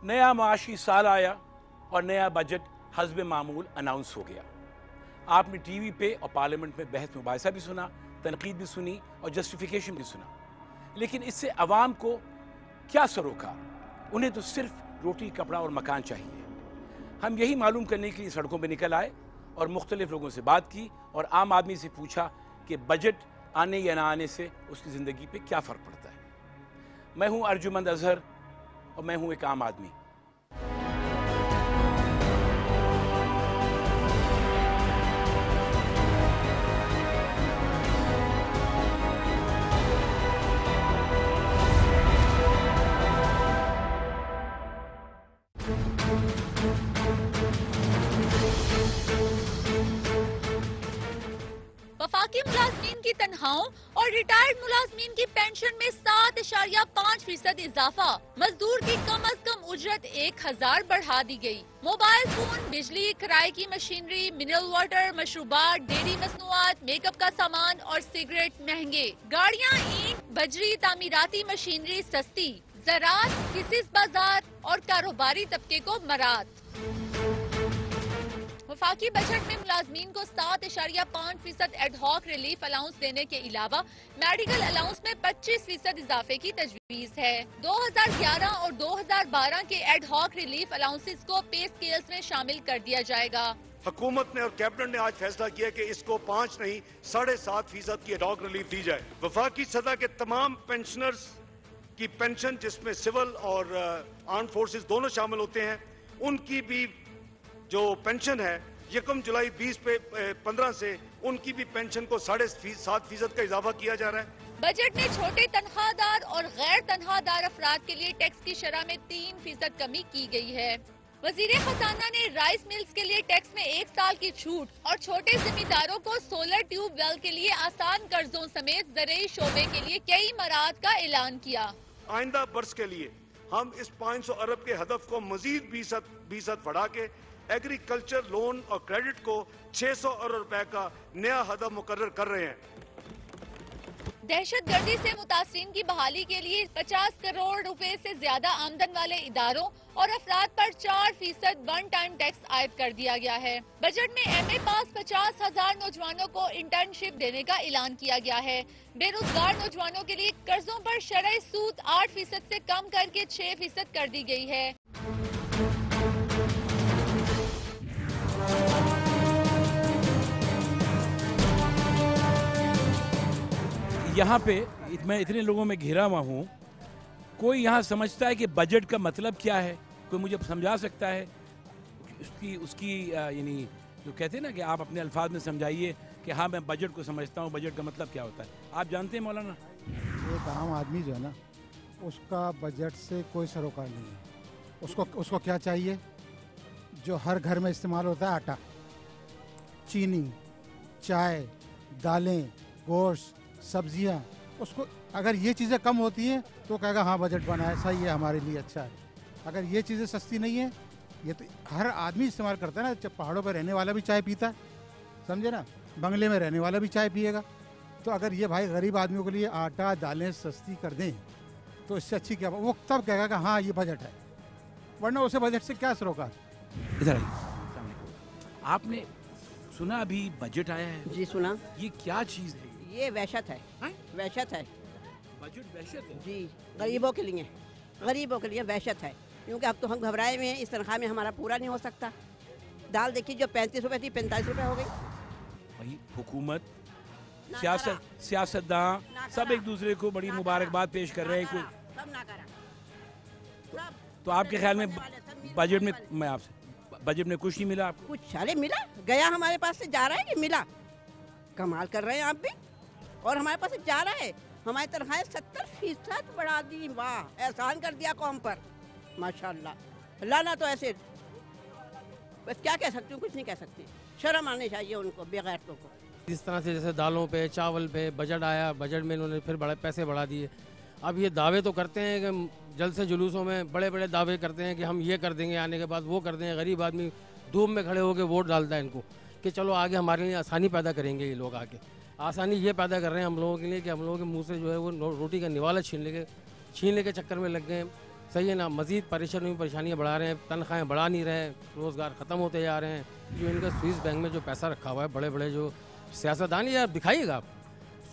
नया माशी साल आया और नया बजट हस्ब मामूल अनाउंस हो गया। आपने टीवी पे और पार्लियामेंट में बहस मुबाहिसा भी सुना, तनकीद भी सुनी और जस्टिफिकेशन भी सुना, लेकिन इससे अवाम को क्या सरोकार? उन्हें तो सिर्फ रोटी, कपड़ा और मकान चाहिए। हम यही मालूम करने के लिए सड़कों पर निकल आए और मुख्तलिफ लोगों से बात की और आम आदमी से पूछा कि बजट आने या ना आने से उसकी ज़िंदगी पे क्या फ़र्क पड़ता है। मैं हूँ अर्जुमंद अजहर और मैं हूँ एक आम आदमी। वफाकी मुलाजमीन की तनख्वाहों और रिटायर्ड मुलाजमीन की पेंशन में 7.5% इजाफा। मजदूर की कम अज कम उजरत 1000 बढ़ा दी गई। मोबाइल फोन, बिजली, किराए की मशीनरी, मिनरल वाटर, मशरूबात, डेयरी मसनूआत, मेकअप का सामान और सिगरेट महंगे। गाड़ियाँ, ईंट, बजरी, तामीराती मशीनरी सस्ती। ज़राअत, किसिस बाजार और कारोबारी तबके को मरात। वफाकी बजट में मुलाजमीन को 7.5% एडहॉक रिलीफ अलाउंस देने के अलावा मेडिकल अलाउंस में 25% इजाफे की तजवीज है। 2011 और 2012 के एडहॉक रिलीफ अलाउंसेस को पे स्केल्स में शामिल कर दिया जाएगा। हुकूमत ने और कैबिनेट ने आज फैसला किया कि इसको 5 नहीं 7.5% की एडहॉक रिलीफ दी जाए। वफाकी सतह के तमाम पेंशनर्स की पेंशन, जिसमें सिविल और आर्म फोर्सेस दोनों शामिल होते हैं, उनकी भी जो पेंशन है 1 जुलाई 2015 से उनकी भी पेंशन को 7.5% का इजाफा किया जा रहा है। बजट में छोटे तनख्वाहदार और गैर तनख्वाहदार अफराद के लिए टैक्स की शरह में 3% कमी की गई है। वजीर खजाना ने राइस मिल्स के लिए टैक्स में 1 साल की छूट और छोटे जिम्मेदारों को सोलर ट्यूब वेल के लिए आसान कर्जों समेत ज़रूरी शोबे के लिए कई मराहत का ऐलान किया। आइंदा बरस के लिए हम इस 500 अरब के हदफ को मजीद 20% बढ़ा के एग्रीकल्चर लोन और क्रेडिट को 600 अरब रुपए का नया हदफ मुकर्रर कर रहे हैं। दहशत गर्दी से मुतासरीन की बहाली के लिए 50 करोड़ रुपए से ज्यादा आमदन वाले इदारों और अफराद पर 4% वन टाइम टैक्स आयद कर दिया गया है। बजट में MA पास 50,000 नौजवानों को इंटर्नशिप देने का ऐलान किया गया है। बेरोजगार नौजवानों के लिए कर्जों पर शरह सूद 8% से कम करके 6% कर दी गई है। यहाँ पे मैं इतने लोगों में घिरा हुआ हूँ, कोई यहाँ समझता है कि बजट का मतलब क्या है? कोई मुझे समझा सकता है? उसकी यानी जो कहते हैं ना कि आप अपने अल्फाज में समझाइए कि हाँ मैं बजट को समझता हूँ, बजट का मतलब क्या होता है। आप जानते हैं मौलाना? एक आम आदमी जो है ना, उसका बजट से कोई सरोकार नहीं है। उसको क्या चाहिए? जो हर घर में इस्तेमाल होता है, आटा, चीनी, चाय, दालें, गोश्त, सब्जियां, उसको अगर ये चीज़ें कम होती हैं तो कहेगा हाँ बजट बना है, सही है, हमारे लिए अच्छा है। अगर ये चीज़ें सस्ती नहीं है, ये तो हर आदमी इस्तेमाल करता है ना। पहाड़ों पर रहने वाला भी चाय पीता है, समझे ना, बंगले में रहने वाला भी चाय पिएगा। तो अगर ये भाई गरीब आदमियों के लिए आटा दालें सस्ती कर दें तो इससे अच्छी क्या, वो तब कहेगा कि हाँ ये बजट है, वरना उसे बजट से क्या सरोकार। इधर आइए। आपने सुना अभी बजट आया है? जी सुना। ये क्या चीज़ है? ये वहशत है, वहशत है। बजट वहशत है जी, गरीबों के लिए वहशत है, क्योंकि अब तो हम घबराए हुए हैं। इस तनख्वाह में हमारा पूरा नहीं हो सकता। दाल देखिए, जो 35 रुपए थी 45 रुपए हो गई। भाई हुकूमत, सियासतदान सब एक दूसरे को बड़ी मुबारकबाद पेश कर रहे हैं। तो आपके ख्याल में बजट में, मैं आपसे, बजट में कुछ नहीं मिला आपको? कुछ सारे मिला, गया हमारे पास से जा रहा है कि मिला? कमाल कर रहे हैं आप भी। और हमारे पास से जा रहा है, हमारी तनख्वाहें 70% बढ़ा दी। वाह, एहसान कर दिया कौम पर, माशाल्लाह। अल्लाह ना तो ऐसे, बस क्या कह सकती हूँ, कुछ नहीं कह सकती। शर्म आनी चाहिए उनको, बेगैरतों को। इस तरह से जैसे दालों पे, चावल पे बजट आया, बजट में इन्होंने फिर बड़े पैसे बढ़ा दिए। अब ये दावे तो करते हैं कि जलसे जुलूसों में बड़े बड़े दावे करते हैं कि हम ये कर देंगे, आने के बाद वो कर देंगे। गरीब आदमी धूप में खड़े होकर वोट डालता है इनको कि चलो आगे हमारे लिए आसानी पैदा करेंगे। ये लोग आगे आसानी ये पैदा कर रहे हैं हम लोगों के लिए कि हम लोगों के मुंह से जो है वो रोटी का निवाला छीनने के चक्कर में लग गए। सही है ना, मज़ीद परेशानियाँ बढ़ा रहे हैं, तनख्वाहें बढ़ा नहीं रहे, रोज़गार ख़त्म होते जा रहे हैं। जो इनका स्विस बैंक में जो पैसा रखा हुआ है, बड़े बड़े जो सियासतदान, ये आप दिखाइएगा आप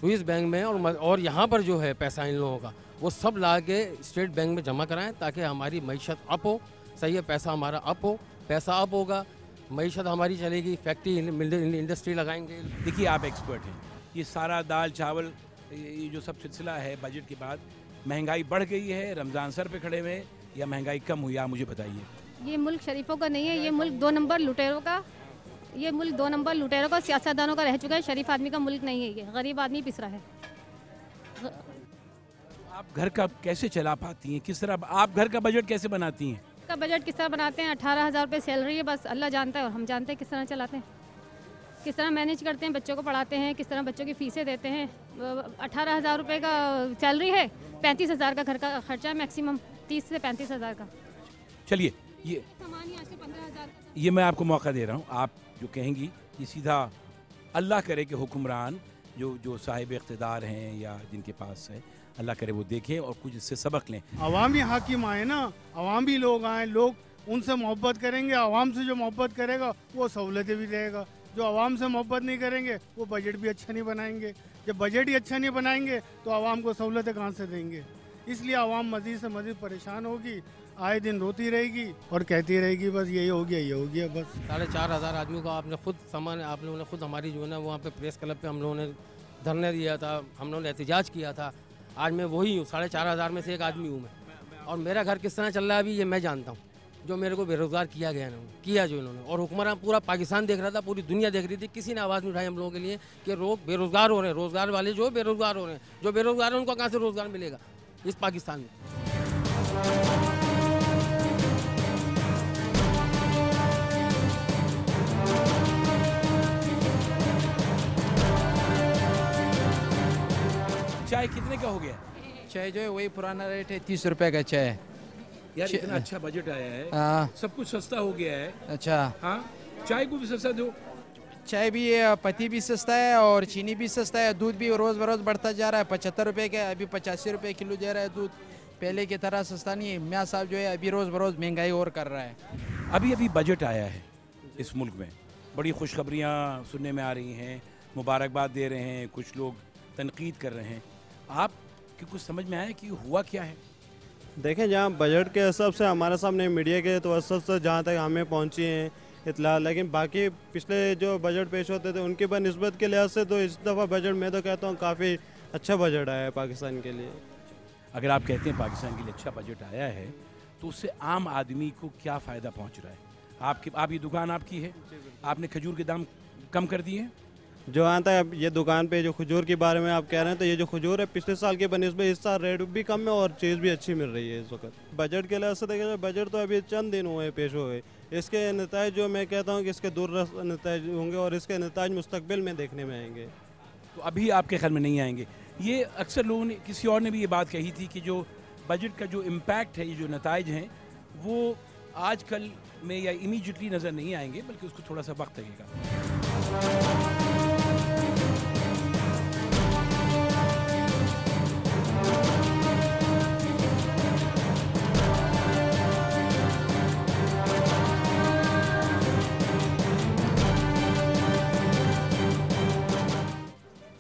स्विस बैंक में और यहाँ पर जो है पैसा इन लोगों का, वो सब ला के स्टेट बैंक में जमा कराएं ताकि हमारी मईशत अप हो। सही है, पैसा हमारा अप हो, पैसा अप होगा, मईशत हमारी चलेगी, फैक्ट्री इंडस्ट्री लगाएंगे। देखिए आप एक्सपर्ट हैं, ये सारा दाल चावल ये जो सब सिलसिला है बजट के बाद, महंगाई बढ़ गई है, रमज़ान सर पे खड़े हुए या महंगाई कम हुई, आप मुझे बताइए। ये मुल्क शरीफों का नहीं है, ये मुल्क 2 नंबर लुटेरों का, ये मुल्क 2 नंबर लुटेरों का, सियासतदानों का रह चुका है। शरीफ आदमी का मुल्क नहीं है, ये गरीब आदमी पिस रहा है। आप घर का कैसे चला पाती हैं, किस तरह आप घर का बजट कैसे बनाती हैं? का बजट किस तरह बनाते हैं? 18,000 रुपये सैलरी है, बस अल्लाह जानता है और हम जानते हैं किस तरह चलाते हैं, किस तरह मैनेज करते हैं, बच्चों को पढ़ाते हैं, किस तरह बच्चों की फ़ीसें देते हैं। 18,000 रुपये का सैलरी है, 35,000 का घर का खर्चा है मैक्सिमम, 30 से 35,000 का। चलिए ये सामान ही आज के 15,000 का। ये मैं आपको मौका दे रहा हूँ, आप जो कहेंगी ये सीधा अल्लाह करे कि हुक्मरान जो साहिब इख्तिदार हैं या जिनके पास है, अल्लाह करे वो देखें और कुछ इससे सबक लें। अवामी हाकिम आए ना, अवामी लोग आए, लोग उनसे मोहब्बत करेंगे, अवाम से जो मोहब्बत करेगा वो सहूलतें भी देगा। जो अवाम से मोहब्बत नहीं करेंगे वो बजट भी अच्छा नहीं बनाएंगे। जब बजट ही अच्छा नहीं बनाएंगे तो अवाम को सहूलतें कहाँ से देंगे? इसलिए अवाम मज़ीद से मज़ीद परेशान होगी, आए दिन रोती रहेगी और कहती रहेगी बस यही हो गया, ये हो गया बस। 4,500 आदमियों का आपने खुद सामान, आप लोगों ने खुद हमारी जो है ना वहाँ पे प्रेस क्लब पे हम लोगों ने धरने दिया था, हम लोगों ने एहतजाज किया था। आज मैं वही हूँ, 4,500 में से एक आदमी हूँ मैं, और मेरा घर किस तरह चल रहा है अभी ये मैं जानता हूँ। जो मेरे को बेरोज़गार किया गया ना, किया जो इन्होंने, और हुक्मरान पूरा पाकिस्तान देख रहा था, पूरी दुनिया देख रही थी, किसी ने आवाज़ नहीं उठाई हम लोगों के लिए कि लोग बेरोज़गार हो रहे हैं। रोज़गार वाले जो बेरोज़गार हो रहे हैं, जो बेरोज़गार हैं उनको कहाँ से रोज़गार मिलेगा इस पाकिस्तान में? चाय कितने का हो गया? चाय जो है वही पुराना रेट है, 30 रुपए का चाय है। यार इतना अच्छा बजट आया है, हाँ। सब कुछ सस्ता हो गया है। अच्छा, हाँ, चाय को भी सस्ता दो। चाय भी पत्ती भी सस्ता है और चीनी भी सस्ता है, दूध भी रोज़ बरोज़ बढ़ता जा रहा है। 75 रुपए का अभी 85 रुपए किलो जा रहा है दूध, पहले की तरह सस्ता नहीं है। मियाँ साहब जो है अभी रोज़ बरोज़ महंगाई और कर रहा है। अभी बजट आया है इस मुल्क में, बड़ी खुशखबरियाँ सुनने में आ रही हैं, मुबारकबाद दे रहे हैं, कुछ लोग तनकीद कर रहे हैं। आपकी कुछ समझ में आया कि हुआ क्या है? देखें, जहाँ बजट के हिसाब से हमारे सामने मीडिया के तवज्जुह से जहाँ तक हमें पहुँची हैं इतला, लेकिन बाकी पिछले जो बजट पेश होते थे उनके बनिस्बत के लिहाज से तो इस दफ़ा बजट मैं तो कहता हूँ काफ़ी अच्छा बजट आया है पाकिस्तान के लिए। अगर आप कहते हैं पाकिस्तान के लिए अच्छा बजट आया है तो उससे आम आदमी को क्या फ़ायदा पहुँच रहा है? आप ये दुकान आपकी है, आपने खजूर के दाम कम कर दिए हैं। जो आता है ये दुकान पे जो खजूर के बारे में आप कह रहे हैं, तो ये जो खजूर है पिछले साल के बनिस्बत इस साल रेट भी कम है और चीज़ भी अच्छी मिल रही है इस वक्त। बजट के लिहाज से देखा जाए, बजट तो अभी चंद दिन हुए पेश हुए, इसके नताइज जो मैं कहता हूँ कि इसके दूर नताइज होंगे और इसके नताइज मुस्तकबिल में देखने में आएंगे। तो अभी आपके ख्याल में नहीं आएंगे? ये अक्सर लोगों ने, किसी और ने भी ये बात कही थी कि जो बजट का जो इम्पैक्ट है, ये जो नताइज हैं वो आज कल में या इमीडिएटली नज़र नहीं आएंगे, बल्कि उसको थोड़ा सा वक्त लगेगा।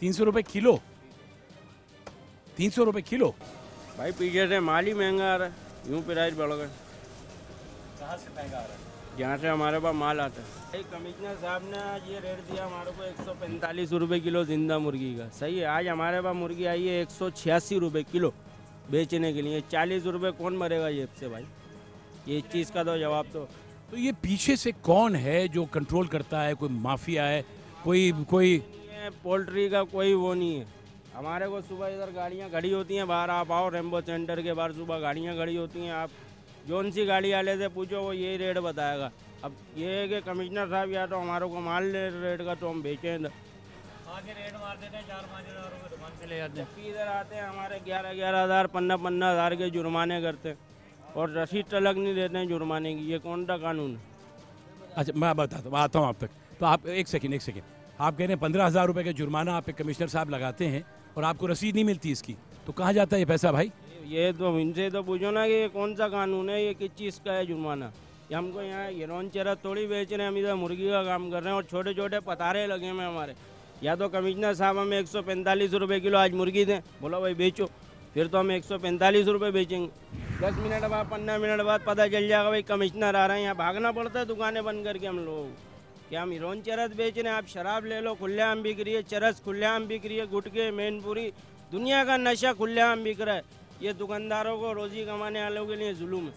₹300 किलो, 300 रुपये किलो। भाई पीछे से माल ही महंगा आ रहा है, यूँ प्राइस बढ़ गए। कहाँ से महंगा आ रहा है? जहाँ से हमारे पास माल आता है। भाई कमिश्नर साहब ने आज ये रेट दिया हमारे को 145 रुपये किलो जिंदा मुर्गी का। सही है, आज हमारे पास मुर्गी आई है 186 रुपये किलो बेचने के लिए। 40 रुपये कौन मरेगा ये से भाई? ये चीज़ का तो जवाब तो ये पीछे से कौन है जो कंट्रोल करता है? कोई माफिया है? कोई पोल्ट्री का कोई वो नहीं है। हमारे को सुबह इधर गाड़ियाँ खड़ी होती हैं बाहर, आप आओ रेम्बो सेंटर के बाहर सुबह गाड़ियाँ खड़ी होती हैं, आप जौन सी गाड़ी वाले से पूछो वो यही रेट बताएगा। अब ये है कि कमिश्नर साहब या तो हमारे को माल रेट का तो हम बेचें, आगे रेट मार देते हैं, 4-5 हज़ार रुपये दुकान से ले जाते हैं। जबकि इधर आते हैं हमारे 11-11 हज़ार 15-15 हज़ार के जुर्माने करते हैं और रसीद तलक नहीं देते हैं जुर्माने की। ये कौन सा कानून है? अच्छा मैं बताता हूँ, आता हूँ आप तक। तो आप एक सेकेंड आप कह रहे हैं 15,000 रुपये का जुर्माना आप पे कमिश्नर साहब लगाते हैं और आपको रसीद नहीं मिलती इसकी, तो कहाँ जाता है ये पैसा भाई? ये तो इनसे तो पूछो ना कि ये कौन सा कानून है, ये किस चीज़ का है जुर्माना। ये हमको यहाँ हिरोन चरस थोड़ी बेच रहे हैं, हम इधर मुर्गी का काम कर रहे हैं और छोटे छोटे पतारे लगे हैं हमारे। या तो कमिश्नर साहब हमें 145 रुपये किलो आज मुर्गी दें, बोला भाई बेचो, फिर तो हम 145 रुपये बेचेंगे। 10 मिनट बाद 15 मिनट बाद पता चल जाएगा भाई कमिश्नर आ रहे हैं, यहाँ भागना पड़ता है दुकानें बंद करके हम लोगों को। क्या हम हिरोन चरस बेच रहे हैं? आप शराब ले लो, खुलेआम बिक रही है, चरस खुलेआम बिक रही है, गुटखे मैनपुरी, दुनिया का नशा खुलेआम बिक रहा है। ये दुकानदारों को रोजी कमाने वालों के लिए जुल्म है।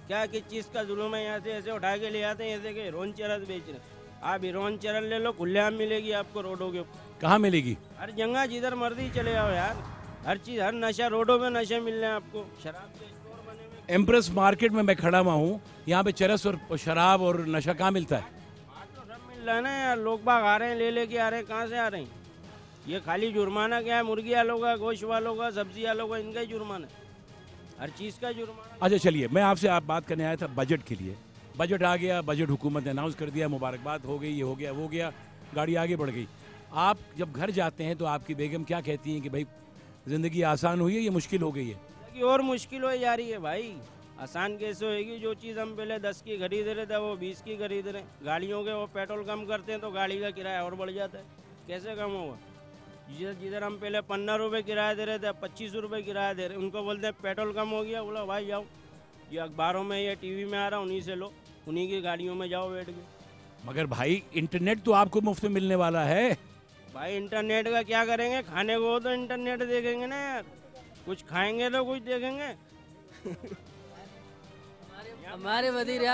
क्या किस चीज़ का जुल्म है? यहाँ से ऐसे उठा के ले आते हैं ऐसे कि हिरोन चरस बेच रहे हैं। आप हिरोन चरस ले लो, खुलेआम मिलेगी आपको रोडों के ऊपर। कहाँ मिलेगी? हर जगह, जिधर मर्जी चले जाओ यार, हर चीज़, हर नशा, रोडों पे नशे मिल रहे हैं आपको। शराब के स्टोर बने हुए। एम्प्रेस मार्केट में मैं खड़ा हुआ हूँ, यहाँ पे चरस और शराब और नशा कहाँ मिलता है? तो सब मिल रहा है ना यार, लोग बाग आ रहे हैं, ले लेके आ रहे हैं, कहाँ से आ रहे हैं? ये खाली जुर्माना क्या है? मुर्गी वालों का, गोश्त वालों का, सब्जी वालों का, इनका ही जुर्माना, हर चीज़ का जुर्माना। अच्छा चलिए, मैं आपसे आप बात करने आया था बजट के लिए। बजट आ गया, बजट हुकूमत ने अनाउंस कर दिया, मुबारकबाद हो गई, ये हो गया वो गया, गाड़ी आगे बढ़ गई। आप जब घर जाते हैं तो आपकी बेगम क्या कहती हैं कि भाई ज़िंदगी आसान हुई है या मुश्किल हो गई है? कि और मुश्किल हो जा रही है भाई। आसान कैसे होएगी? जो चीज़ हम पहले 10 की खरीद रहे थे वो 20 की खरीद रहे हैं। गाड़ियों के वो पेट्रोल कम करते हैं तो गाड़ी का किराया और बढ़ जाता है। कैसे कम होगा? जिधर हम पहले 15 रुपये किराया दे रहे थे, 25 रुपये किराया दे रहे, उनको बोलते हैं पेट्रोल कम हो गया। बोला भाई जाओ, ये अखबारों में, ये टीवी में आ रहा, उन्हीं से लो, उन्हीं की गाड़ियों में जाओ बैठ के। मगर भाई इंटरनेट तो आपको मुफ्त में मिलने वाला है। भाई इंटरनेट का क्या करेंगे? खाने को तो इंटरनेट देखेंगे ना यार, कुछ खाएंगे तो कुछ देखेंगे। हमारे वज़ीर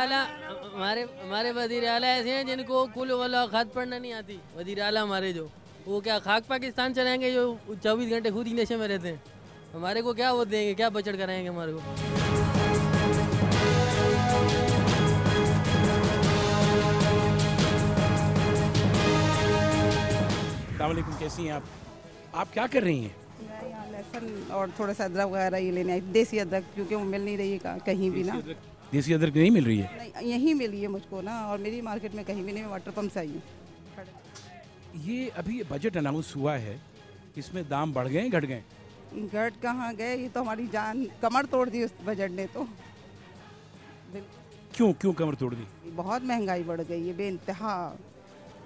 आला ऐसे हैं जिनको कुल वाला खाद पढ़ना नहीं आती। वज़ीर आला हमारे जो, वो क्या खाक पाकिस्तान चलाएंगे जो 24 घंटे खुद ही नशे में रहते हैं। हमारे को क्या वो देंगे, क्या बजट कराएंगे हमारे को? अस्सलामुअलैकुम, कैसी हैं आप? आप क्या कर रही हैं? मैं यहाँ लहसुन और थोड़ा सा अदरक वगैरह ये लेने आई, देसी अदरक, क्योंकि वो मिल नहीं रही है कहीं भी ना। देसी अदरक नहीं मिल रही है? नहीं, यहीं मिली है मुझको ना, और मेरी मार्केट में कहीं भी नहीं। मैं वाटर पंप से आई हूँ। ये अभी बजट अनाउंस हुआ है, इसमें दाम बढ़ गए घट गए? घट कहाँ गए, ये तो हमारी जान कमर तोड़ दी उस बजट ने तो। क्यों कमर तोड़ दी? बहुत महंगाई बढ़ गई है बेइंतहा।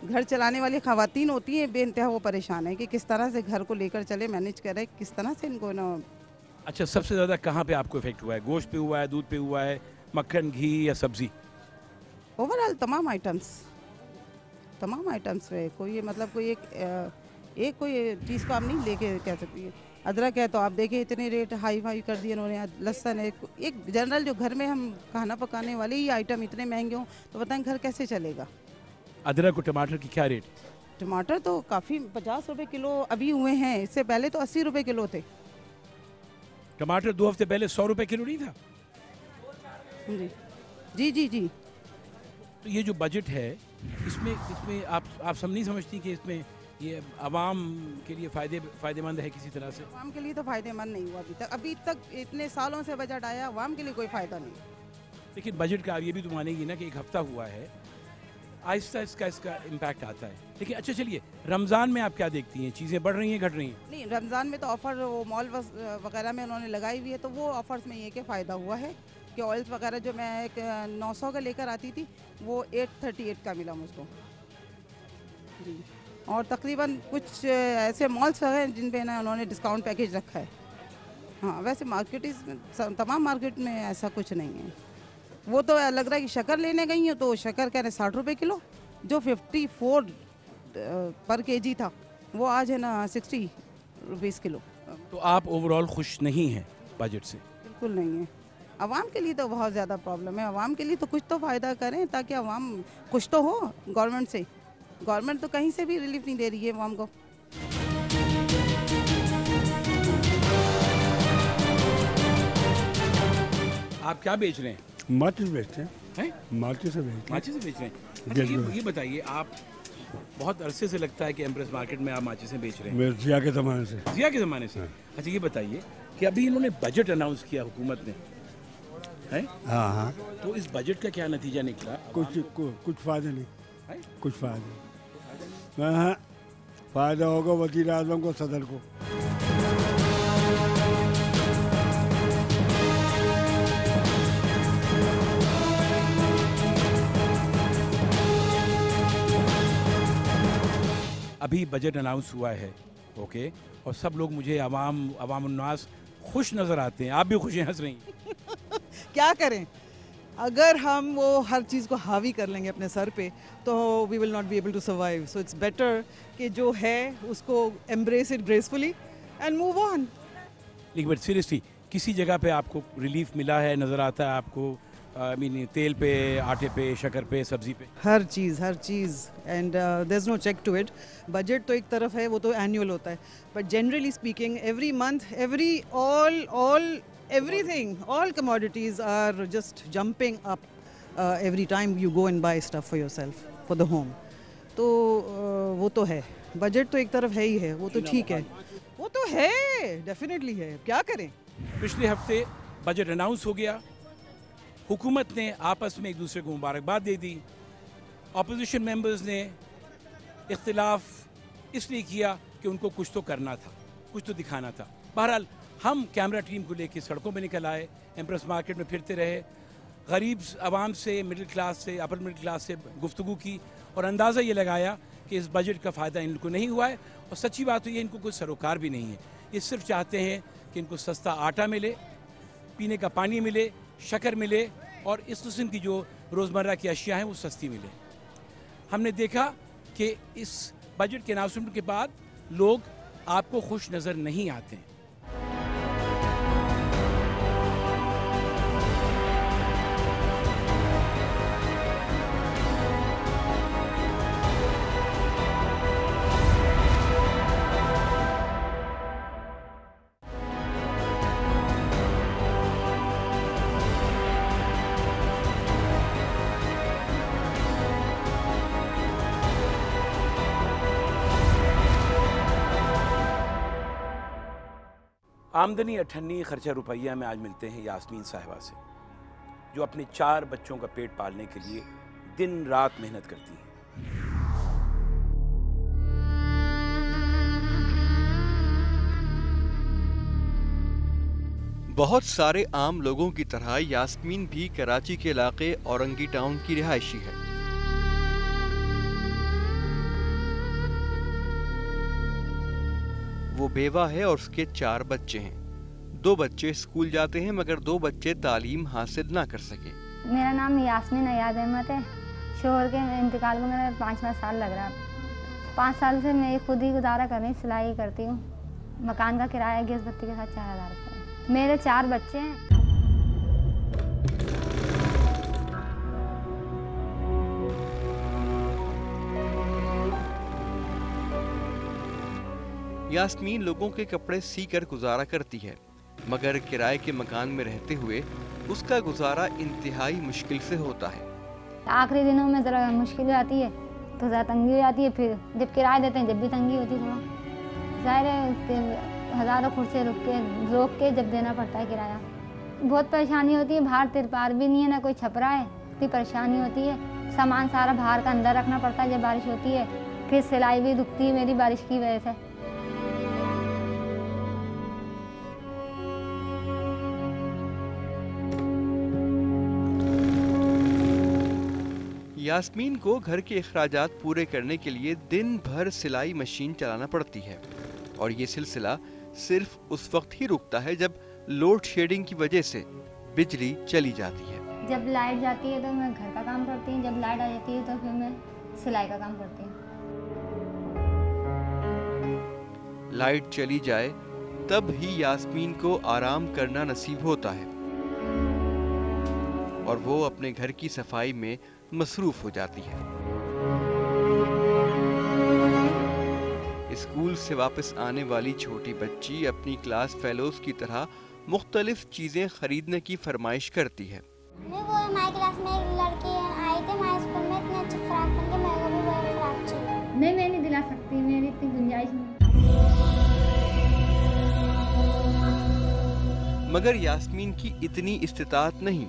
घर चलाने वाली खवातीन होती हैं, बेइंतहा वो परेशान है कि किस तरह से घर को लेकर चले, मैनेज करें, किस तरह से इनको ना। अच्छा, सबसे ज़्यादा कहाँ पे आपको इफेक्ट हुआ है? गोश्त पे हुआ है, दूध पे हुआ है, मक्खन, घी या सब्जी? ओवरऑल तमाम आइटम्स पे कोई मतलब कोई एक कोई चीज़ को आप नहीं लेके कह सकती है। अदरक है तो आप देखिए इतने रेट हाई कर दिए उन्होंने। लहसुन है, एक जनरल जो घर में हम खाना पकाने वाले ही आइटम इतने महंगे हों तो बताएं घर कैसे चलेगा? अदरक और टमाटर की क्या रेट? टमाटर तो काफ़ी 50 रुपये किलो अभी हुए हैं, इससे पहले तो 80 रुपये किलो थे। टमाटर 2 हफ्ते पहले 100 रुपये किलो नहीं था? जी। तो ये जो बजट है इसमें आप सब नहीं समझती कि इसमें ये आवाम के लिए फ़ायदेमंद है किसी तरह से? आवाम के लिए तो फ़ायदेमंद नहीं हुआ अभी तक इतने सालों से बजट आया, आवाम के लिए कोई फ़ायदा नहीं। लेकिन बजट का आप ये भी तो मानेगी ना कि 1 हफ्ता हुआ है, आहिस्ता इसका इम्पैक्ट आता है। लेकिन अच्छा चलिए, रमज़ान में आप क्या देखती हैं? चीज़ें बढ़ रही हैं घट रही हैं? नहीं, रमज़ान में तो ऑफ़र वो मॉल वगैरह में उन्होंने लगाई हुई है, तो वो ऑफ़र्स में ये कि फ़ायदा हुआ है कि ऑयल्स वगैरह जो मैं एक 900 का लेकर आती थी वो 838 का मिला मुझको जी। और तकरीबन कुछ ऐसे मॉल्स हैं जिन पे ना उन्होंने डिस्काउंट पैकेज रखा है। हाँ, वैसे तमाम मार्केट में ऐसा कुछ नहीं है। वो तो लग रहा है कि शक्कर लेने गई हैं तो शक्कर कह रहे 60 रुपये किलो, जो 54 पर केजी था वो आज है ना 60 रुपीज़ किलो। तो आप ओवरऑल खुश नहीं हैं बजट से? बिल्कुल नहीं है। आवाम के लिए तो बहुत ज़्यादा प्रॉब्लम है। आवाम के लिए तो कुछ तो फ़ायदा करें ताकि आवाम कुछ तो हो गवर्नमेंट से। गवर्नमेंट तो कहीं से भी रिलीफ नहीं दे रही है आवाम को। आप क्या बेच रहे हैं? माचिस बेचते हैं। माचिस से बेच रहे हैं। अच्छा, ये बताइए, आप बहुत अरसे से लगता है कि एम्प्रेस मार्केट में आप माचिसें बेच रहे हैं? जिया के ज़माने से। जिया के ज़माने से? अच्छा, ये बताइए कि अभी इन्होंने बजट अनाउंस किया हुकूमत ने, है? हाँ। तो इस बजट का क्या नतीजा निकला? कुछ फ़ायदा नहीं, कुछ फ़ायदा। हाँ, फ़ायदा होगा वज़ीर आज़म को, सदर को। अभी बजट अनाउंस हुआ है, ओके, और सब लोग मुझे अवाम उन्नास खुश नज़र आते हैं। आप भी खुश हैं, हंस रही हैं। क्या करें, अगर हम वो हर चीज़ को हावी कर लेंगे अपने सर पे तो we will not be able to survive. So it's better कि जो है उसको embrace it gracefully and move on. लेकिन बट सीरियसली किसी जगह पे आपको रिलीफ मिला है, नज़र आता है आपको? आई मीन तेल पे, आटे पे, शक्कर पे, सब्जी पे, हर चीज़ and there is no check to it. Budget तो एक तरफ है, वो तो एनुअल होता है, but generally speaking every month everything, all commodities are just jumping up every time you go and buy stuff for yourself, for the home. तो वो तो है, बजट तो एक तरफ है ही है, वो तो ठीक है, वो तो है, डेफिनेटली है, क्या करें। पिछले हफ्ते बजट अनाउंस हो गया, हुकूमत ने आपस में एक दूसरे को मुबारकबाद दे दी, ऑपोजिशन मेंबर्स ने इख्तिलाफ इसलिए किया कि उनको कुछ तो करना था, कुछ तो दिखाना था। बहरहाल हम कैमरा टीम को लेकर सड़कों पे निकल आए, एम्प्रेस मार्केट में फिरते रहे, गरीब आवाम से, मिडिल क्लास से, अपर मिडिल क्लास से गुफ्तगू की और अंदाज़ा ये लगाया कि इस बजट का फ़ायदा इनको नहीं हुआ है। और सच्ची बात तो ये, इनको कोई सरोकार भी नहीं है। ये सिर्फ चाहते हैं कि इनको सस्ता आटा मिले, पीने का पानी मिले, शक्कर मिले और इस किस्म की जो रोज़मर्रा की अशिया हैं वो सस्ती मिले। हमने देखा कि इस बजट के अनाउंसमेंट के बाद लोग आपको खुश नज़र नहीं आते। आमदनी अठन्नी खर्चा रुपया में आज मिलते हैं यास्मीन साहिबा से, जो अपने 4 बच्चों का पेट पालने के लिए दिन रात मेहनत करती हैं। बहुत सारे आम लोगों की तरह यास्मीन भी कराची के इलाके औरंगी टाउन की रिहायशी है। वो बेवा है और उसके 4 बच्चे हैं। 2 बच्चे स्कूल जाते हैं मगर 2 बच्चे तालीम हासिल ना कर सके। मेरा नाम यास्मीन अयाद अहमद है। शोहर के इंतकाल को मेरा 5वां साल लग रहा है। 5 साल से मैं खुद ही गुजारा कर रही हूँ, सिलाई करती हूँ। मकान का किराया गैस बत्ती के साथ 4000 रुपये। मेरे 4 बच्चे हैं। यास्मीन लोगों के कपड़े सीकर गुजारा करती है, मगर किराए के मकान में रहते हुए उसका गुजारा इंतहाई मुश्किल से होता है। आखिरी दिनों में ज़रा मुश्किल आती है तो ज़रा तंगी हो जाती है, फिर जब किराया देते हैं जब भी तंगी होती है थोड़ा। ज़ाहिर है हज़ारों खुर्से रोक के जब देना पड़ता है किराया। बहुत परेशानी होती है, बाहर तिरपाल भी नहीं है, ना कोई छपरा है, इतनी परेशानी होती है। सामान सारा बाहर का अंदर रखना पड़ता है जब बारिश होती है। फिर सिलाई भी रुकती है मेरी बारिश की वजह से। यास्मीन को घर के अखराजात पूरे करने के लिए दिन भर सिलाई मशीन चलाना पड़ती है और ये सिलसिला सिर्फ उस वक्त ही रुकता है जब लोड शेडिंग की वजह से बिजली चली जाती है। जब लाइट जाती है तो मैं घर का काम करती हूँ, जब लाइट आ जाती है तो फिर मैं सिलाई का काम करती हूँ। लाइट चली जाए तब ही यास्मीन को आराम करना नसीब होता है और वो अपने घर की सफाई में मसरूफ हो जाती है। स्कूल से वापस आने वाली छोटी बच्ची अपनी क्लास फेलोज की तरह मुख्तलिफ चीजें खरीदने की फरमाइश करती है। हमारी क्लास में एक लड़की आई थी हमारे स्कूल में, इतनी अच्छी फ्रॉक पहन के, मेरे को भी वही फ्रॉक चाहिए। नहीं, मैं नहीं दिला सकती, मेरी इतनी गुंजाइश नहीं। मगर यास्मीन की इतनी इस्तिताअत नहीं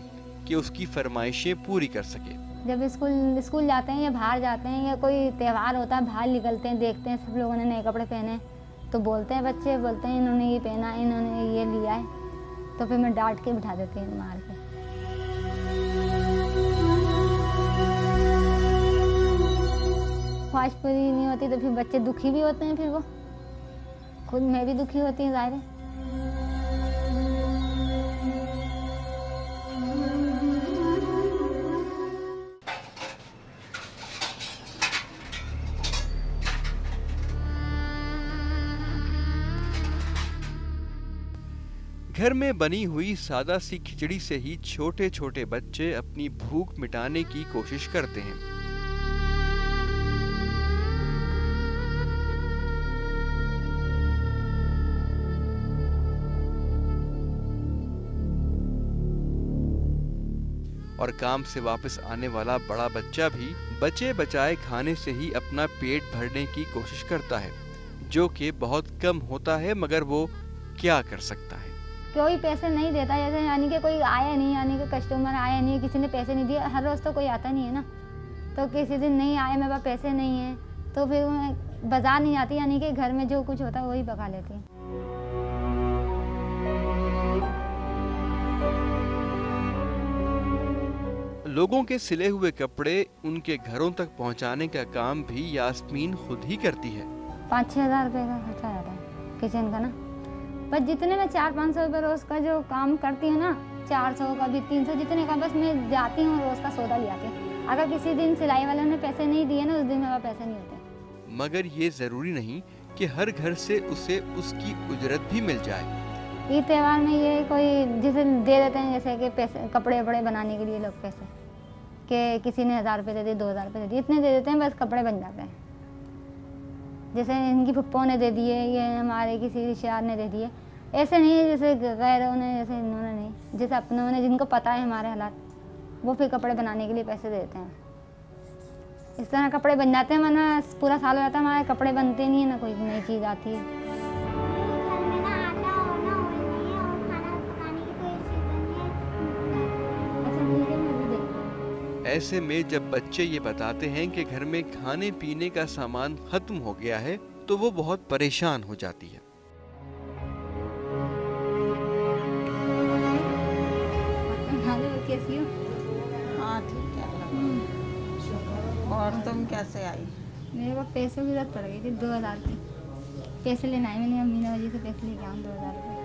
कि उसकी फरमाइशें पूरी कर सके। जब स्कूल जाते हैं या बाहर जाते हैं या कोई त्यौहार होता है, बाहर निकलते हैं, देखते हैं सब लोगों ने नए कपड़े पहने, तो बोलते हैं बच्चे, बोलते हैं इन्होंने ये पहना, इन्होंने ये लिया है, तो फिर मैं डांट के बिठा देती हूँ मार के। ख्वाहिश पूरी नहीं होती तो फिर बच्चे दुखी भी होते हैं, फिर वो खुद मैं भी दुखी होती हूँ ज़ाहिर है। घर में बनी हुई सादा सी खिचड़ी से ही छोटे छोटे बच्चे अपनी भूख मिटाने की कोशिश करते हैं। और काम से वापस आने वाला बड़ा बच्चा भी बचे बचाए खाने से ही अपना पेट भरने की कोशिश करता है, जो कि बहुत कम होता है, मगर वो क्या कर सकता है। कोई पैसे नहीं देता, जैसे यानी कि कोई आया नहीं, यानी कि कस्टमर आया नहीं, किसी ने पैसे नहीं दिए, हर रोज़ तो कोई आता नहीं है ना, तो किसी दिन नहीं आए, मेरे पास पैसे नहीं है, तो फिर मैं बाज़ार नहीं जाती, यानी कि घर में जो कुछ होता है वही पका लेती हूँ। लोगों के सिले हुए कपड़े उनके घरों तक पहुंचाने का काम भी यास्मीन खुद ही करती है। 5-6 हज़ार रुपये का खर्चा आता है किचन का ना, बस जितने में 400-500 रुपये रोज़ का जो काम करती हूँ ना, 400 का भी 300 जितने का, बस मैं जाती हूँ रोज़ का सौदा ले आके। अगर किसी दिन सिलाई वाले ने पैसे नहीं दिए ना, उस दिन मेरे पैसे नहीं होते। मगर ये जरूरी नहीं कि हर घर से उसे उसकी उजरत भी मिल जाए। ईद त्योहार में ये कोई जैसे दे देते हैं, जैसे कि पैसे कपड़े वपड़े बनाने के लिए लोग पैसे, कि किसी ने 1000 रुपये दे दिए, 2000 रुपये दे दिए, इतने दे देते हैं, बस कपड़े बन जाते हैं। जैसे इनकी फुप्पो ने दे दिए, ये हमारे किसी रिश्तेदार ने दे दिए, ऐसे नहीं जैसे गैरों ने, जैसे इन्होंने नहीं, जैसे अपनों ने, जिनको पता है हमारे हालात, वो फिर कपड़े बनाने के लिए पैसे देते हैं। इस तरह कपड़े बन जाते हैं, वरना पूरा साल हो जाता है हमारे कपड़े बनते नहीं है, ना कोई नई चीज़ आती है। ऐसे में जब बच्चे ये बताते हैं कि घर में खाने पीने का सामान खत्म हो गया है, तो वो बहुत परेशान हो जाती है। कैसी हो? हाँ ठीक है। और तुम कैसे आई? मेरे को पैसों की जरूरत पड़ गई थी, 2000 की पैसे लेना है, मैंने अम्मी वजह से पैसे लेके आऊँ 2000 रुपये।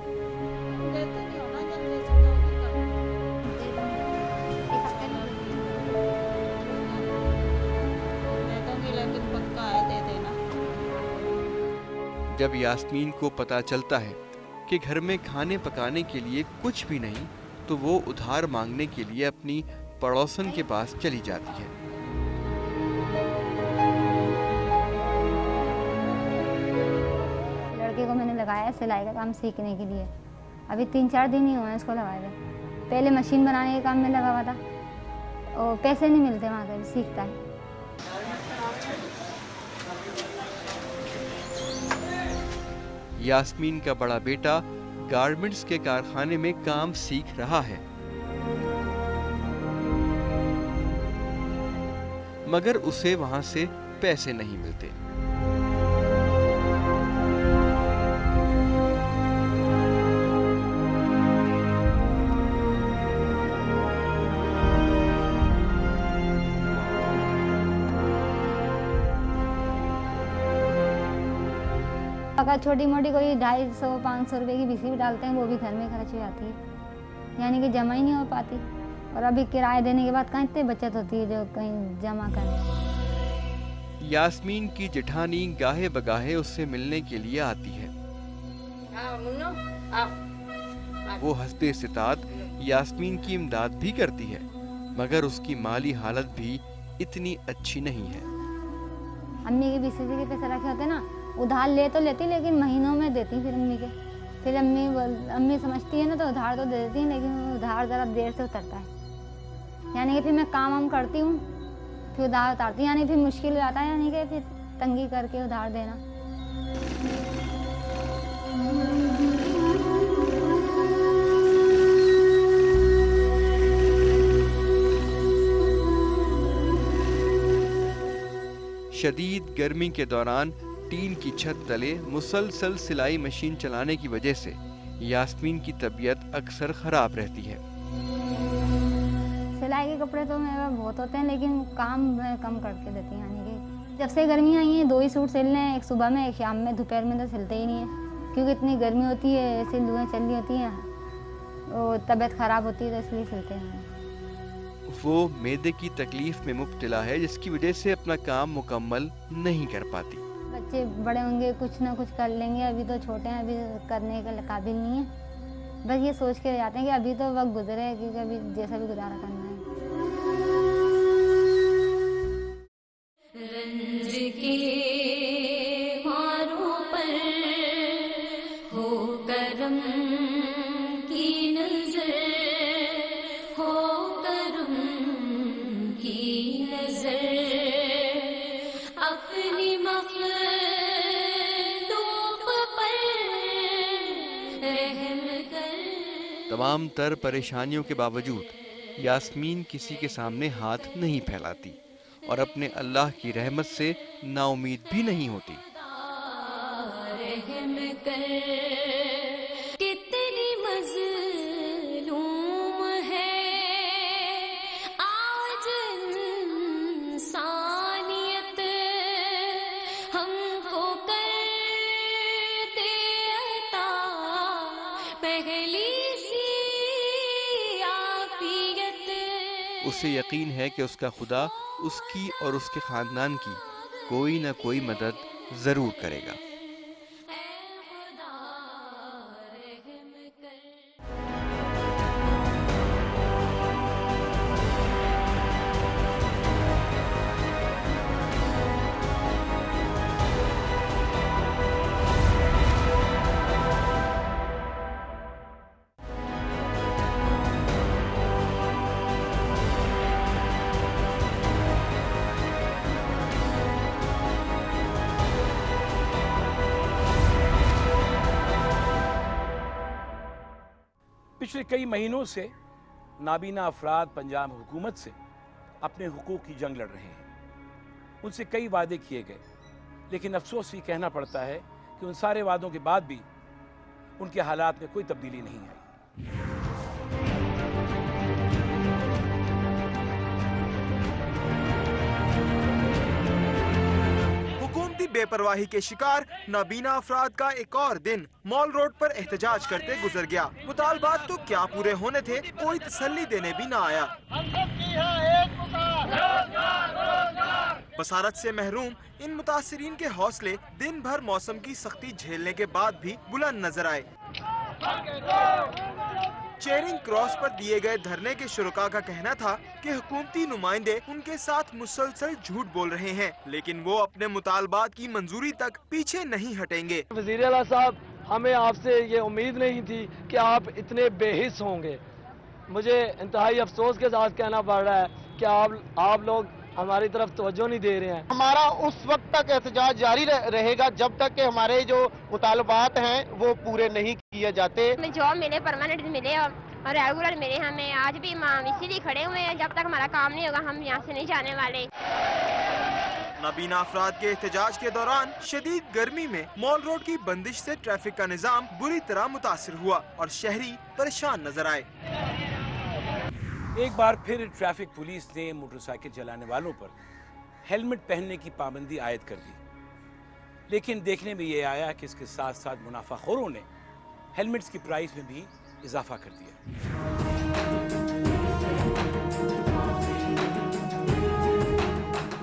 जब यास्मीन को पता चलता है कि घर में खाने पकाने के लिए कुछ भी नहीं, तो वो उधार मांगने के लिए अपनी पड़ोसन के पास चली जाती है। लड़के को मैंने लगाया सिलाई का काम सीखने के लिए, अभी 3-4 दिन ही हुए हैं इसको लगाए हुए। पहले मशीन बनाने के काम में लगा हुआ था, और पैसे नहीं मिलते वहाँ से, सीखता है। यास्मीन का बड़ा बेटा गारमेंट्स के कारखाने में काम सीख रहा है, मगर उसे वहां से पैसे नहीं मिलते। अगर छोटी मोटी कोई 250-500 रुपये की बिस्की भी डालते हैं, वो भी घर में खर्च हो जाती है, यानी कि जमा ही नहीं हो पाती। और अभी किराया देने के बाद कहाँ इतनी बचत होती है जो कहीं जमा करें। यास्मीन की जेठानी गाहे बगाहे उससे मिलने के लिए आती है। वो हंसते सितात यास्मीन की इमदाद भी करती है, मगर उसकी माली हालत भी इतनी अच्छी नहीं है। अम्मी के बीसीसी के पैसे रखे होते ना, उधार ले तो लेती, लेकिन महीनों में देती फिर अम्मी के। फिर अम्मी समझती है ना, तो उधार तो दे देती है, लेकिन उधार ज़रा देर से उतरता है। यानी कि फिर मैं काम वाम करती हूँ, फिर उधार उतारती, यानी फिर मुश्किल हो जाता है, यानी कि फिर तंगी करके उधार देना। शदीद गर्मी के दौरान टीन की छत तले मुसलसल सिलाई मशीन चलाने की वजह से यास्मीन की तबीयत अक्सर खराब रहती है। सिलाई के कपड़े तो मेरे बहुत होते हैं, लेकिन काम मैं कम करके देती हूँ, यानी कि जब से गर्मी आई है 2 ही सूट सिलने हैं, एक सुबह में एक शाम में, दोपहर में तो सिलते ही नहीं है क्योंकि इतनी गर्मी होती है, ऐसी लुएं चल रही होती हैं और तबीयत ख़राब होती है तो इसलिए सिलते हैं। वो मैदे की तकलीफ में मुब्तला है जिसकी वजह से अपना काम मुकम्मल नहीं कर पाती। बच्चे बड़े होंगे कुछ ना कुछ कर लेंगे, अभी तो छोटे हैं, अभी करने के काबिल नहीं है। बस ये सोच के जाते हैं कि अभी तो वक्त गुजरे है क्योंकि अभी जैसा भी गुजारा करना है। रंज के मारों पर हो करम की नजर, हो करम की नजर, अपनी मखलूक पर रहम कर। तमाम तर परेशानियों के बावजूद यास्मीन किसी के सामने हाथ नहीं फैलाती और अपने अल्लाह की रहमत से नाउमीद भी नहीं होती। रहम कर, कितनी मज़लूम है आज इंसानियत, हमको करते अता पहली सी आफियत। उसे यकीन है कि उसका खुदा उसकी और उसके खानदान की कोई न कोई मदद जरूर करेगा। पिछले कई महीनों से नाबीना अफराद पंजाब हुकूमत से अपने हुकूक की जंग लड़ रहे हैं। उनसे कई वादे किए गए, लेकिन अफसोस ये कहना पड़ता है कि उन सारे वादों के बाद भी उनके हालात में कोई तब्दीली नहीं आई। हुकूमती बेपरवाही के शिकार नाबीना अफराद का एक और दिन मॉल रोड पर एहतजाज करते गुजर गया। मुतालबात तो क्या पूरे होने थे, कोई तसल्ली देने भी न आया। बसारत से महरूम इन मुतासिरीन के हौसले दिन भर मौसम की सख्ती झेलने के बाद भी बुलंद नजर आए। चेरिंग क्रॉस पर दिए गए धरने के शुरका का कहना था कि हुकूमती नुमाइंदे उनके साथ मुसलसल झूठ बोल रहे हैं, लेकिन वो अपने मुतालबात की मंजूरी तक पीछे नहीं हटेंगे। वज़ीर आला साहब, हमें आपसे ये उम्मीद नहीं थी कि आप इतने बेहिस होंगे। मुझे इंतहाई अफसोस के साथ कहना पड़ रहा है कि आप लोग हमारी तरफ तवज्जो नहीं दे रहे हैं। हमारा उस वक्त तक एहतजाज जारी रहेगा जब तक कि हमारे जो मुतालबात हैं वो पूरे नहीं किए जाते। हमें जॉब मिले, परमानेंट मिले और रेगुलर मिले। हमें आज भी हम इसीलिए खड़े हुए हैं, जब तक हमारा काम नहीं होगा हम यहाँ से नहीं जाने वाले। नाबीना अफराद के एहतजाज के दौरान शदीद गर्मी में मॉल रोड की बंदिश से ट्रैफिक का निजाम बुरी तरह मुतासिर हुआ और शहरी परेशान नजर आए। एक बार फिर ट्रैफिक पुलिस ने मोटरसाइकिल चलाने वालों पर हेलमेट पहनने की पाबंदी आयद कर दी, लेकिन देखने में ये आया कि इसके साथ साथ मुनाफाखोरों ने हेलमेट्स की प्राइस में भी इजाफा कर दिया।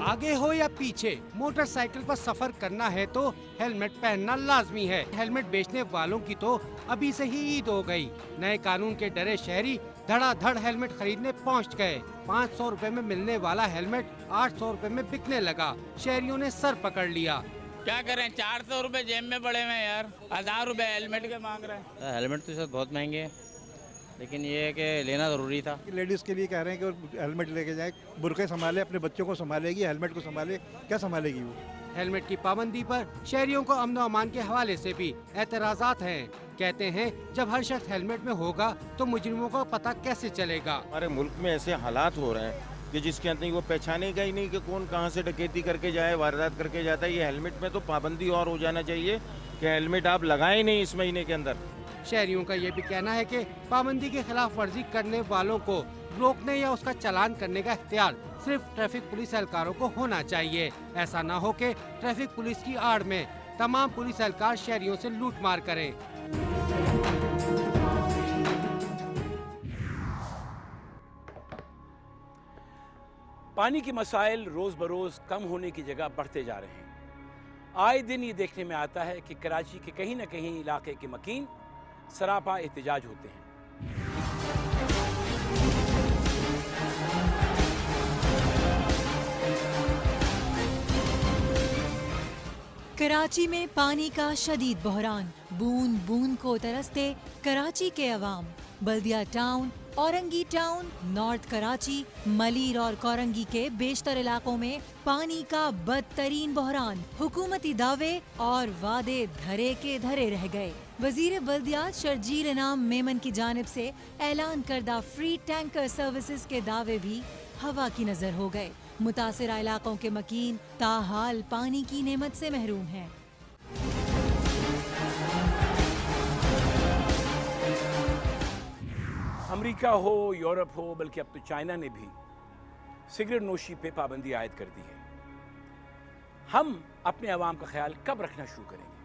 आगे हो या पीछे, मोटरसाइकिल पर सफर करना है तो हेलमेट पहनना लाजमी है। हेलमेट बेचने वालों की तो अभी से ही ईद हो गई। नए कानून के डरे शहरी धड़ाधड़ हेलमेट खरीदने पहुंच गए। 500 रुपए में मिलने वाला हेलमेट 800 रुपए में बिकने लगा। शहरियों ने सर पकड़ लिया। क्या करें, 400 रुपए जेब में पड़े हुए यार, 1000 रुपए हेलमेट के मांग रहे हैं। हेलमेट तो शायद बहुत महंगे हैं, लेकिन ये है कि लेना ज़रूरी था। लेडीज़ के लिए कह रहे हैं कि हेलमेट लेके जाए, बुरखे संभाले, अपने बच्चों को संभालेगी, हेलमेट को संभाले, क्या संभालेगी वो। हेलमेट की पाबंदी पर शहरियों को अमन व अमान के हवाले से भी एतराज़ात हैं। कहते हैं जब हर शख्स हेलमेट में होगा तो मुजरिमों को पता कैसे चलेगा। हमारे मुल्क में ऐसे हालात हो रहे हैं कि जिसके अंदर वो पहचानेगा ही नहीं कि कौन कहाँ से डकैती करके जाए, वारदात करके जाता है। ये हेलमेट में तो पाबंदी और हो जाना चाहिए कि हेलमेट आप लगाएं नहीं इस महीने के अंदर। शहरियों का ये भी कहना है कि पाबंदी की खिलाफ वर्जी करने वालों को रोकने या उसका चालान करने का इख्तियार सिर्फ ट्रैफिक पुलिस एहलकारों को होना चाहिए। ऐसा ना हो कि ट्रैफिक पुलिस की आड़ में तमाम पुलिस एहलकार शहरियों से लूटमार करें। पानी के मसाइल रोज बरोज कम होने की जगह बढ़ते जा रहे हैं। आए दिन ये देखने में आता है कि कराची के कहीं न कहीं इलाके के मकीन सरापा एहतजाज होते हैं। कराची में पानी का शदीद बहरान, बूंद बूंद को तरसते कराची के अवाम। Baldia town, Orangi town, north Karachi, Malir और कोरंगी के बेशतर इलाकों में पानी का बदतरीन बहरान। हुकूमती दावे और वादे धरे के धरे रह गए। वजीर बल्दियात शर्जील इनाम मेमन की जानिब से ऐलान करदा फ्री टैंकर सर्विसेज के दावे भी हवा की नजर हो गए। मुतासिरा इलाकों के मकीन ताहाल पानी की नेमत से महरूम हैं। अमेरिका हो, यूरोप हो, बल्कि अब तो चाइना ने भी सिगरेट नोशी पे पाबंदी आयद कर दी है। हम अपने अवाम का ख्याल कब रखना शुरू करेंगे?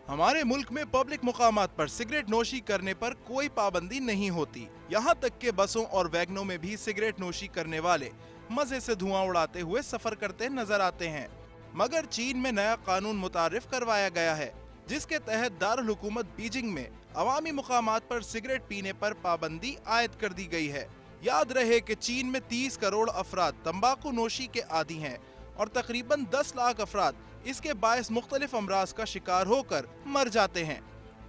हमारे मुल्क में पब्लिक मुकामात पर सिगरेट नोशी करने पर कोई पाबंदी नहीं होती। यहाँ तक के बसों और वैगनों में भी सिगरेट नोशी करने वाले मजे से धुआं उड़ाते हुए सफर करते नजर आते हैं। मगर चीन में नया कानून मुतारिफ करवाया गया है, जिसके तहत दारुल हुकूमत बीजिंग में अवामी मुकामात पर सिगरेट पीने पर पाबंदी आयद कर दी गई है। याद रहे कि चीन में 30 करोड़ अफराद तंबाकू नोशी के आदी हैं और तकरीबन 10 लाख अफराद इसके बायस मुख्तलिफ अमराज का शिकार होकर मर जाते हैं।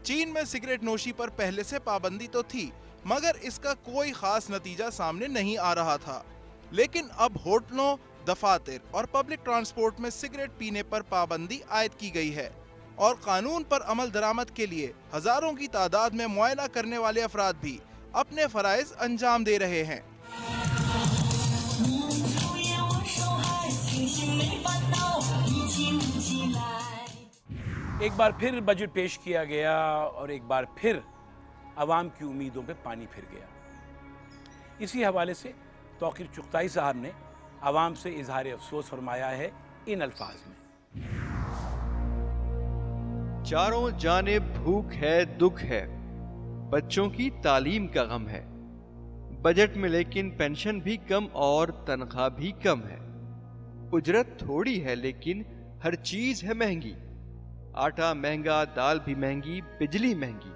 चीन में सिगरेट नोशी पर पहले से पाबंदी तो थी, मगर इसका कोई खास नतीजा सामने नहीं आ रहा था। लेकिन अब होटलों, दफातर और पब्लिक ट्रांसपोर्ट में सिगरेट पीने पर पाबंदी आयद की गई है और कानून पर अमल दरामद के लिए हजारों की तादाद में मुआयना करने वाले अफराद भी अपने फराइज अंजाम दे रहे हैं। एक बार फिर बजट पेश किया गया और एक बार फिर अवाम की उम्मीदों पे पानी फिर गया। इसी हवाले से तौकीर चुगताई साहब ने अवाम से इजहार अफसोस फरमाया है इन अल्फाज में। चारों जानिब भूख है, दुख है, बच्चों की तालीम का गम है। बजट में लेकिन पेंशन भी कम और तनख्वाह भी कम है। उजरत थोड़ी है लेकिन हर चीज है महंगी। आटा महंगा, दाल भी महंगी, बिजली महंगी,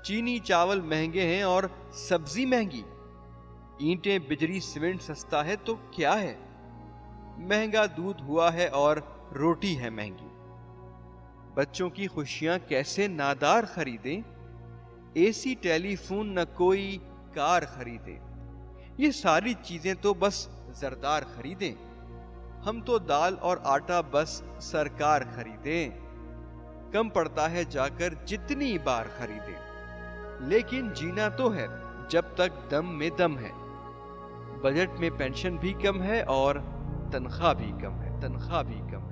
चीनी चावल महंगे हैं और सब्जी महंगी। ईंटें, बिजली, सीमेंट सस्ता है तो क्या है, महंगा दूध हुआ है और रोटी है महंगी। बच्चों की खुशियां कैसे नादार खरीदें, एसी, टेलीफोन न कोई कार खरीदे। ये सारी चीजें तो बस जरदार खरीदें, हम तो दाल और आटा बस सरकार खरीदें। कम पड़ता है जाकर जितनी बार खरीदें, लेकिन जीना तो है जब तक दम में दम है। बजट में पेंशन भी कम है और तनख्वाह भी कम है, तनख्वाह भी कम है।